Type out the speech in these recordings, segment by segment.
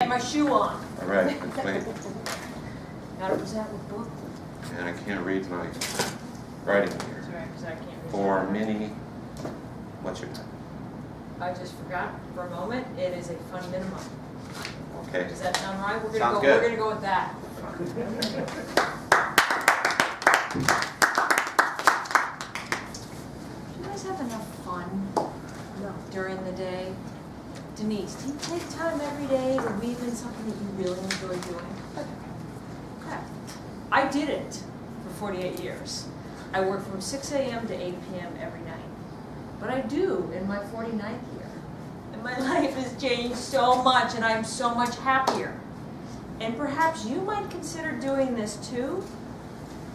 and my shoe on. All right, good clean. Gotta present with book. And I can't read my writing That's here. right, because I can't read. For Minnie, what's your time? I just forgot for a moment. It is a fun minimum. Okay. Does that sound right? Sounds good. We're gonna go with that. Do you guys have enough fun during the day? Denise, do you take time every day to weave in something that you really enjoy doing? Okay. I didn't for 48 years. I work from 6 a.m. to 8 p.m. every night. But I do in my 49th year. And my life has changed so much, and I'm so much happier. And perhaps you might consider doing this too.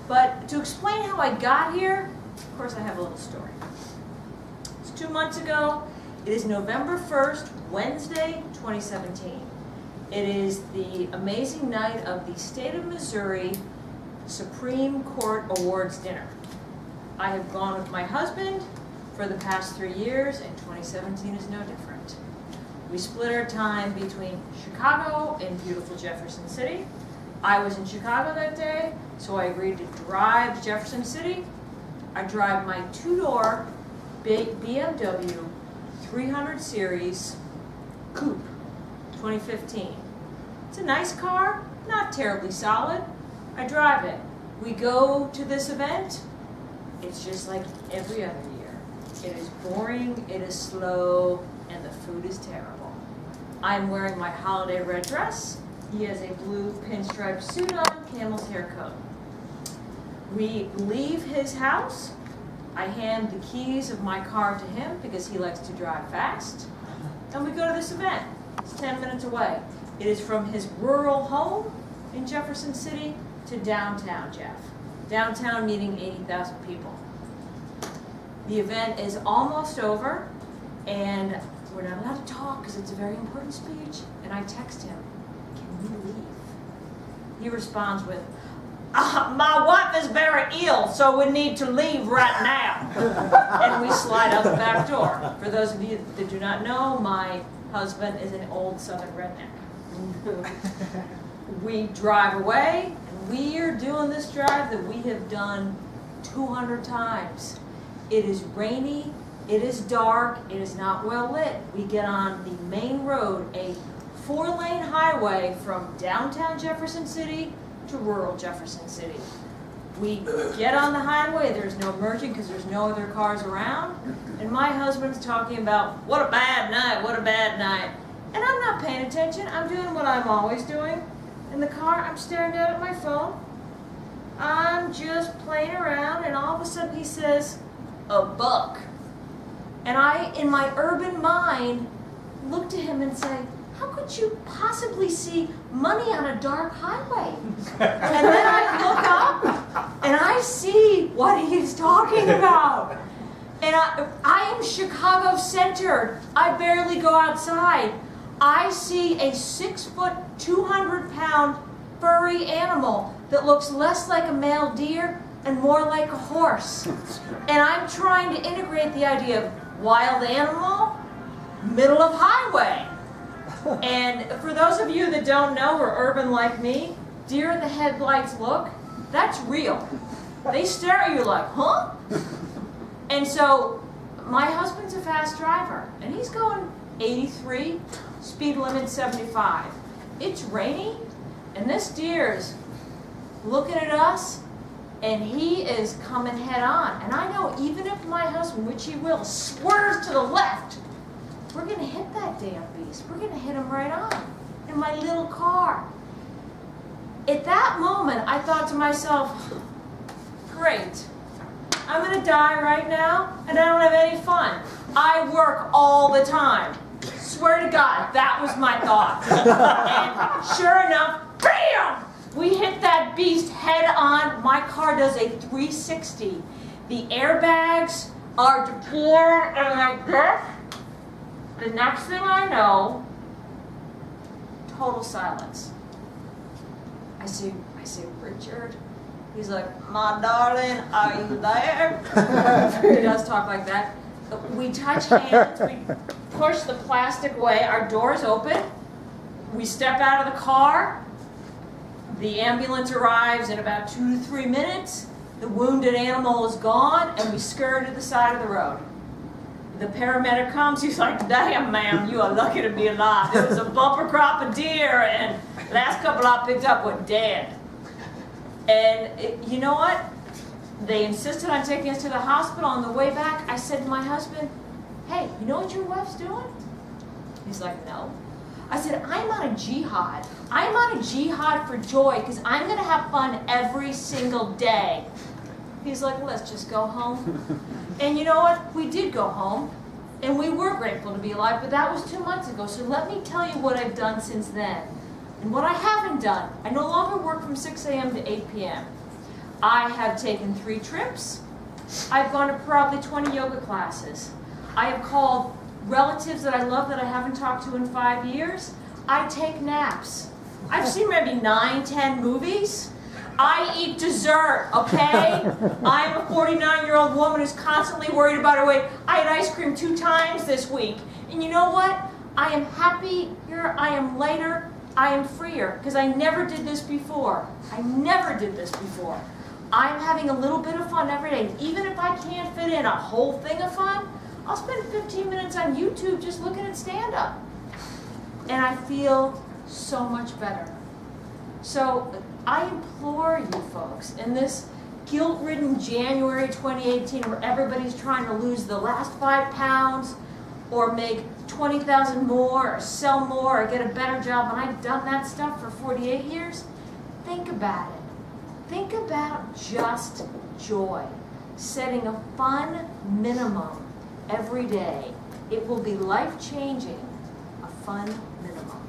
But to explain how I got here, of course I have a little story. It's 2 months ago. It is November 1st, Wednesday, 2017. It is the amazing night of the State of Missouri Supreme Court Awards dinner. I have gone with my husband for the past 3 years, and 2017 is no different. We split our time between Chicago and beautiful Jefferson City. I was in Chicago that day, so I agreed to drive to Jefferson City. I drive my two-door big BMW 300 Series Coupe 2015. It's a nice car, not terribly solid. I drive it. We go to this event. It's just like every other year. It is boring, it is slow, and the food is terrible. I'm wearing my holiday red dress. He has a blue pinstripe suit on, camel's hair coat. We leave his house. I hand the keys of my car to him because he likes to drive fast. And we go to this event. It's 10 minutes away. It is from his rural home in Jefferson City to downtown, Jeff. Downtown meeting 80,000 people. The event is almost over, and we're not allowed to talk because it's a very important speech. And I text him, "Can we leave?" He responds with, "My wife is very ill, so we need to leave right now." And we slide out the back door. For those of you that do not know, my husband is an old Southern redneck. We drive away, and we are doing this drive that we have done 200 times. It is rainy, it is dark, it is not well lit. We get on the main road, a 4-lane highway from downtown Jefferson City to rural Jefferson City. We get on the highway, there's no merging because there's no other cars around, and my husband's talking about, "What a bad night, what a bad night." And I'm not paying attention, I'm doing what I'm always doing. In the car, I'm staring down at my phone. I'm just playing around, and all of a sudden he says, "A buck." And I, in my urban mind, look to him and say, "How could you possibly see money on a dark highway?" And then I look up and I see what he's talking about. And I am Chicago centered. I barely go outside. I see a 6-foot, 200-pound furry animal that looks less like a male deer and more like a horse. And I'm trying to integrate the idea of wild animal, middle of highway. And for those of you that don't know, or urban like me, deer in the headlights look, that's real. They stare at you like, huh? And so my husband's a fast driver, and he's going 83, speed limit 75. It's rainy, and this deer's looking at us, and he is coming head on. And I know even if my husband, which he will, swerves to the left, we're going to hit that damn beast. We're going to hit him right on in my little car. At that moment, I thought to myself, great. I'm going to die right now, and I don't have any fun. I work all the time. Swear to God, that was my thought. And sure enough, bam! We hit that beast head on. My car does a 360. The airbags are deployed and like this. The next thing I know, total silence. I say, "Richard." He's like, "My darling, are you there?" He does talk like that. We touch hands, we push the plastic away, our doors open. We step out of the car, the ambulance arrives in about 2 to 3 minutes, the wounded animal is gone, and we scurry to the side of the road. The paramedic comes, he's like, damn ma'am, you are lucky to be alive. There was a bumper crop of deer, and the last couple I picked up were dead. And you know what? They insisted on taking us to the hospital. On the way back, I said to my husband, hey, you know what your wife's doing? He's like, no. I said, I'm on a jihad. I'm on a jihad for joy because I'm going to have fun every single day. He's like, let's just go home. And you know what? We did go home, and we were grateful to be alive, but that was 2 months ago. So let me tell you what I've done since then. And what I haven't done, I no longer work from 6 a.m. to 8 p.m. I have taken 3 trips. I've gone to probably 20 yoga classes. I have called relatives that I love that I haven't talked to in 5 years. I take naps. I've seen maybe 9, 10 movies. I eat dessert, okay? I'm a 49-year-old woman who's constantly worried about her weight. I had ice cream 2 times this week. And you know what? I am happier, I am lighter, I am freer, because I never did this before. I never did this before. I'm having a little bit of fun every day. Even if I can't fit in a whole thing of fun, I'll spend 15 minutes on YouTube just looking at stand-up. And I feel so much better. So I implore you folks, in this guilt-ridden January 2018 where everybody's trying to lose the last 5 pounds or make 20,000 more or sell more or get a better job, and I've done that stuff for 48 years, think about it. Think about just joy. Setting a fun minimum every day. It will be life-changing. A fun minimum.